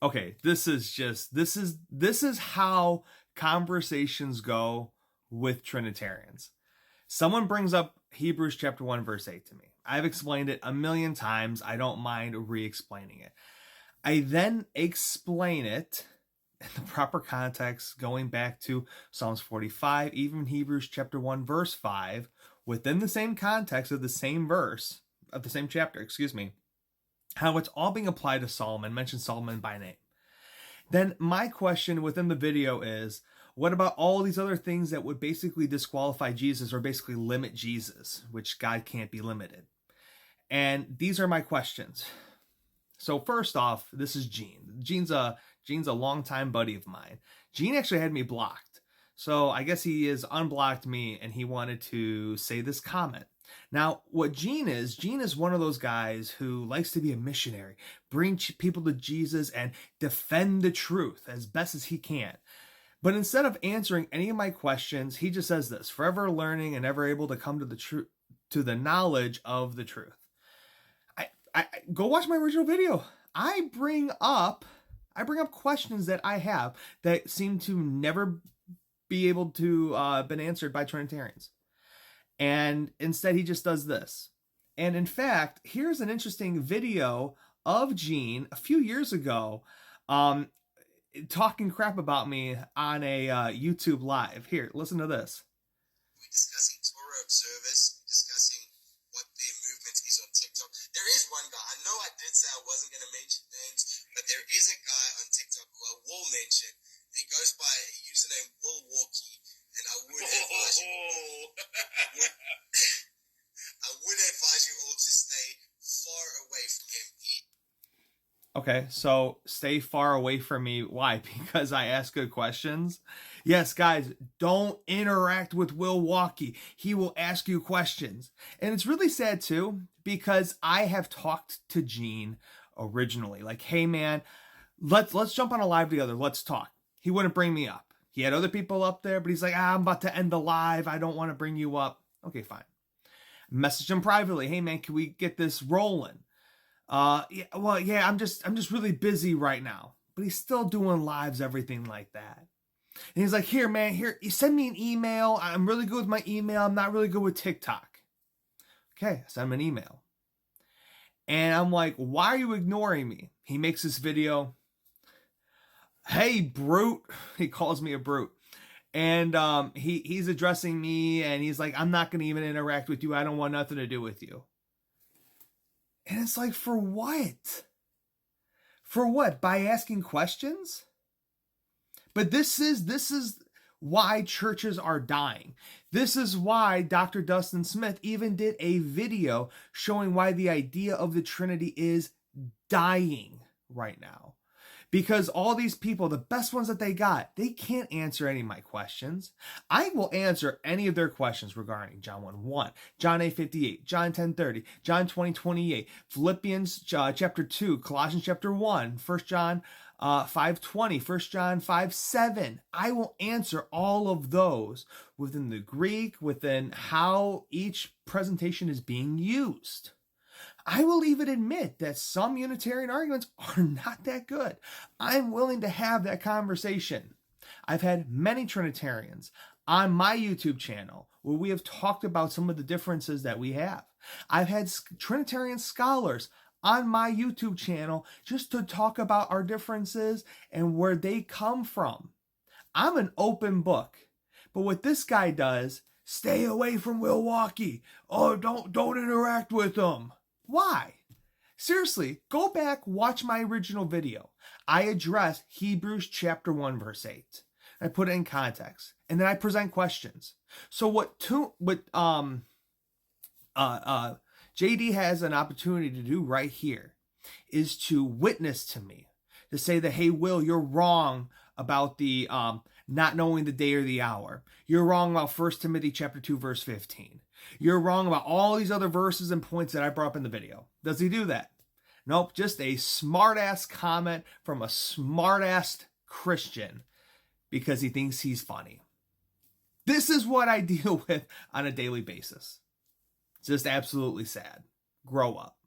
Okay, this is how conversations go with Trinitarians. Someone brings up Hebrews chapter 1 verse 8 to me. I've explained it a million times. I don't mind re-explaining it. I then explain it in the proper context, going back to Psalms 45, even Hebrews chapter 1 verse 5, within the same context of the same verse, of the same chapter, excuse me, how it's all being applied to Solomon, mention Solomon by name. Then my question within the video is, what about all these other things that would basically disqualify Jesus or basically limit Jesus, which God can't be limited? And these are my questions. So first off, this is Gene. Gene's a longtime buddy of mine. Gene actually had me blocked. So I guess he has unblocked me and he wanted to say this comment. Now, what Gene is one of those guys who likes to be a missionary, bring people to Jesus and defend the truth as best as he can. But instead of answering any of my questions, he just says this: forever learning and ever able to come to the truth, to the knowledge of the truth. I go watch my original video. I bring up questions that I have that seem to never be able to been answered by Trinitarians. And instead he just does this. And in fact, here's an interesting video of Gene a few years ago talking crap about me on a YouTube live. Here, listen to this. We're discussing Torah observers, discussing what their movement is on TikTok. There is one guy, I know I did say I wasn't going to mention names, but there is a guy on TikTok who I will mention. He goes by a username Will Walkie, and I would advise you all to stay far away from him. Okay, so stay far away from me. Why? Because I ask good questions? Yes, guys, don't interact with Will Walkie. He will ask you questions. And it's really sad too, because I have talked to Gene originally. Like, hey man, let's jump on a live together. Let's talk. He wouldn't bring me up. He had other people up there, but he's like, I'm about to end the live. I don't want to bring you up. Okay, fine. Message him privately. Hey man, can we get this rolling? I'm just really busy right now. But he's still doing lives, everything like that. And he's like, here, man, you send me an email. I'm really good with my email. I'm not really good with TikTok. Okay, I send him an email. And I'm like, why are you ignoring me? He makes this video. Hey, brute. He calls me a brute. And he's addressing me and he's like, I'm not going to even interact with you. I don't want nothing to do with you. And it's like, for what? For what? By asking questions? But this is why churches are dying. This is why Dr. Dustin Smith even did a video showing why the idea of the Trinity is dying right now. Because all these people, the best ones that they got, they can't answer any of my questions. I will answer any of their questions regarding John 1:1, John 8:58, John 10:30, John 20:28, Philippians chapter 2, Colossians chapter 1, 1 John 5:20, 1 John 5:7. I will answer all of those within the Greek, within how each presentation is being used. I will even admit that some Unitarian arguments are not that good. I'm willing to have that conversation. I've had many Trinitarians on my YouTube channel where we have talked about some of the differences that we have. I've had Trinitarian scholars on my YouTube channel just to talk about our differences and where they come from. I'm an open book. But what this guy does, stay away from Will Walkie. Oh, don't interact with him. Why? Seriously, go back, watch my original video. I address Hebrews chapter 1 verse 8. I put it in context, and then I present questions. So what JD has an opportunity to do right here is to witness to me, to say that, hey, Will, you're wrong about the not knowing the day or the hour. You're wrong about 1 Timothy chapter 2 verse 15. You're wrong about all these other verses and points that I brought up in the video. Does he do that? Nope, just a smart-ass comment from a smart-ass Christian because he thinks he's funny. This is what I deal with on a daily basis. It's just absolutely sad. Grow up.